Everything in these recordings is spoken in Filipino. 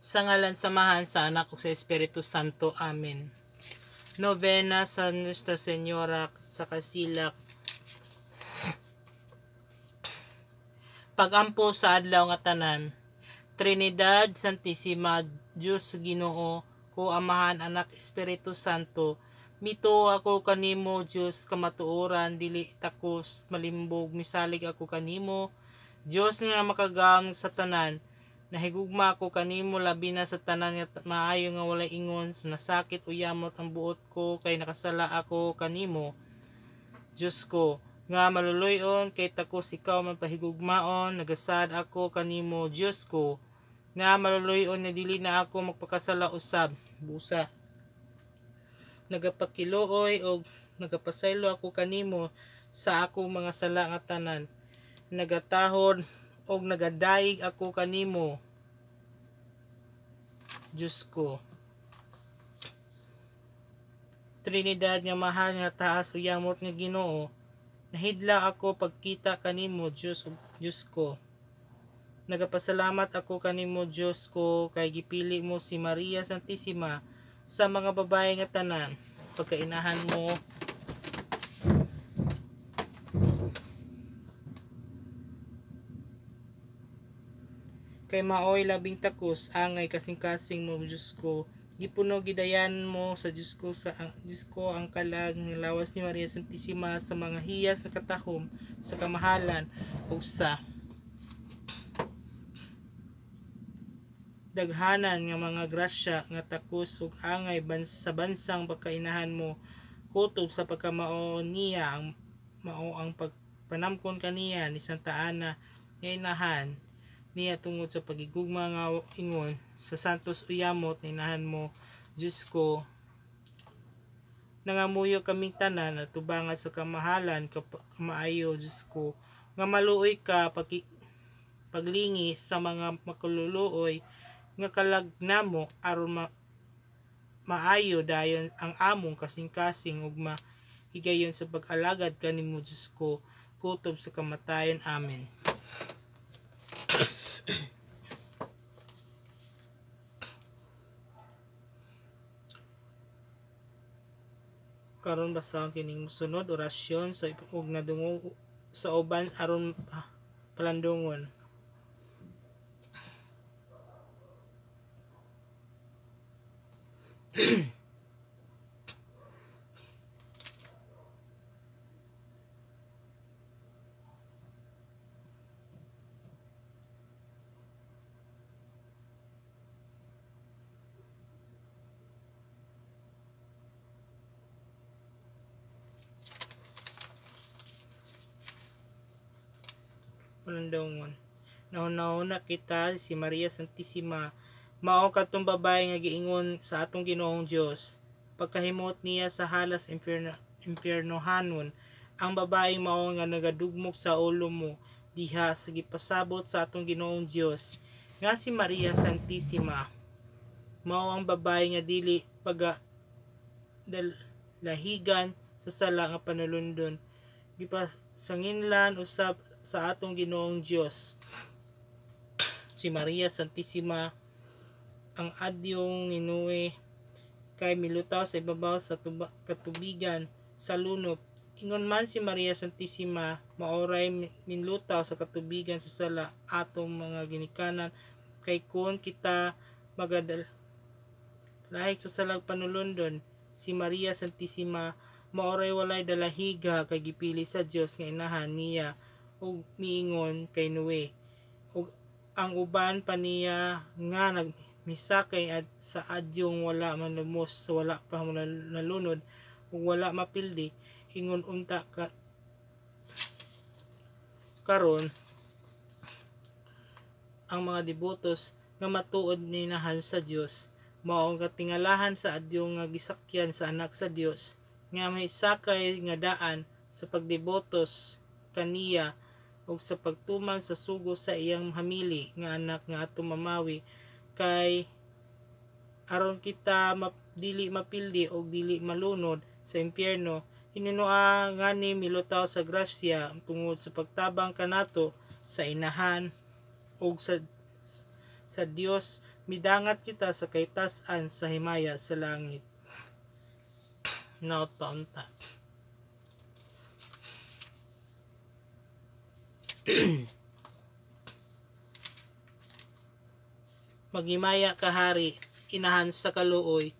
Sa ngalan samahan sa Anak ug sa Espiritu Santo. Amen. Novena sa Nuestra Señora sa Casilak. Pagampo sa adlaw nga tanan. Trinidad Santissima, Diyos Ginoo, ko Amahan, Anak, Espiritu Santo. Mito ako kanimo, Diyos kamatuoran, dili takos malimbog, misalig ako kanimo. Diyos nga makagang sa tanan, nahigugma ako kanimo labi na sa tanan nga maayo nga walay ingon, nasakit o yamot ang buot ko kay nakasala ako kanimo. Diyos ko, nga maluluyon kay takos ikaw man pahigugmaon, nagasad ako kanimo. Diyos ko, nga maluluyon na dili na ako magpakasala usab, busa. Nagapakiluoy o nagapasaylo ako kanimo sa ako mga sala nga tanan. Nagatahod o nagadaig ako kanimo. Diyos ko. Trinidad nga mahal nga taas o yamot nga Ginoo, nahidla ako pagkita kanimo, Diyos ko. Nagapasalamat ako kanimo, Diyos ko, kay gipili mo si Maria Santissima sa mga babae nga tanan. Pagkainahan mo kay maoy labing takos angay kasing-kasing mo, Diyos ko. Gipuno gidayan mo sa Diyos ko ang kalag ng lawas ni Maria Santissima sa mga hiyas na katahom sa kamahalan ug sa daghanan nga mga grasya nga takos ug angay sa bansang pagkainahan mo, kutob sa pagkamao niya ang mao ang pagpanamkon kaniya ni Santa Ana nga inahan niya tungod sa pagigugma nga ingon sa santos uyamot na inahan mo, Diyos ko. Nangamuyo kaming tanan at tubangan sa kamahalan kamaayo, Diyos ko, nga maluoy ka paglingis sa mga makululuoy nga kalagnamo aron maayo dayon ang among kasing-kasing ug mahigayon sa pag-alagad kanimo, Diyos ko, kutob sa kamatayon. Amen. Karon basa kining sunod orasyon sa ug nadungog sa uban aron palandungon. Palandungon. Nahuna kita si Maria Santissima, mao katong babae nga giingon sa atong Ginoong Dios pagkahimot niya sa halas impiernohanon. Ang babae mao nga nagadugmok sa ulo mo diha sa gipasabot sa atong Ginoong Dios nga si Maria Santissima. Mao ang babae nga dili lahigan sa sala nga panulundon, gipasanginlan usab sa atong Ginoong Dios. Si Maria Santissima ang adyong ninuwe kay milutaw sa ibabaw sa katubigan sa lunop. Ingon man si Maria Santissima, maoray minlutaw sa katubigan sa sala atong mga ginikanan, kay kun kita magadalahig sa salag panulundon, si Maria Santissima maoray walay dalahiga kay gipili sa Dios nga inahan niya ug miingon kay Noe ug ang uban pa niya nga nagmisakay sa adyong wala man lumos, wala pa nalunod ug wala mapildi. Ingon unta karon ang mga devotos nga matuod ninahan sa Dios mao ang katingalahan sa adyong nga gisakyan sa anak sa Dios nga may sakay nga daan sa pagdebotos kaniya ug sa pagtuman sa sugo sa iyang hamili nga anak nga atong mamawi, kay aron kita dili mapildi o dili malunod sa impyerno. Hinunoa ngani milutaw sa grasya tungod sa pagtabang kanato sa inahan ug sa Dios Midangat kita sa kaytas-an sa himaya sa langit. Nautaunta. Magimaya ka hari, inahan sa kaluoy,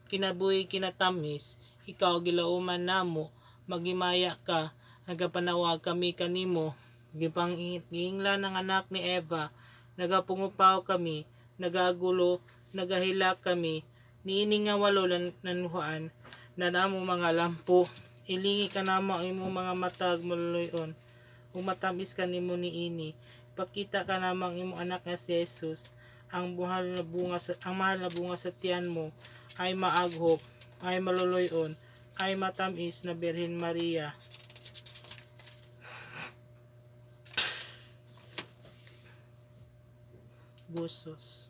kinabuhi kinatamis, ikaw gilauman namo, magimaya ka, nagapanawag kami kanimo, gipangingla ng anak ni Eva, nagapungupaw kami, nagagulo, nagahila kami, niini nga walo nanuhaan, na namo mga lampo, ilingi ka namo imo mga matag maluluyon, umatamis ka nimo niini, pakita ka namang imo anak nga si Jesus, ang mahal na bunga sa tiyan mo ay maaghop, ay maluluyon, ay matamis na Birhen Maria. Busos.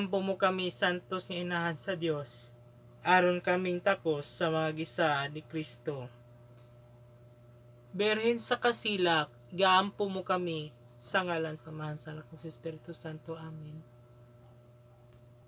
Igampo mo kami santos nga inahan sa Dios, aron kaming takos sa mga gisa ni Kristo. Berhen sa kasilak, gaampo mo kami sa ngalan sa Anak ng Espiritu Santo. Amen.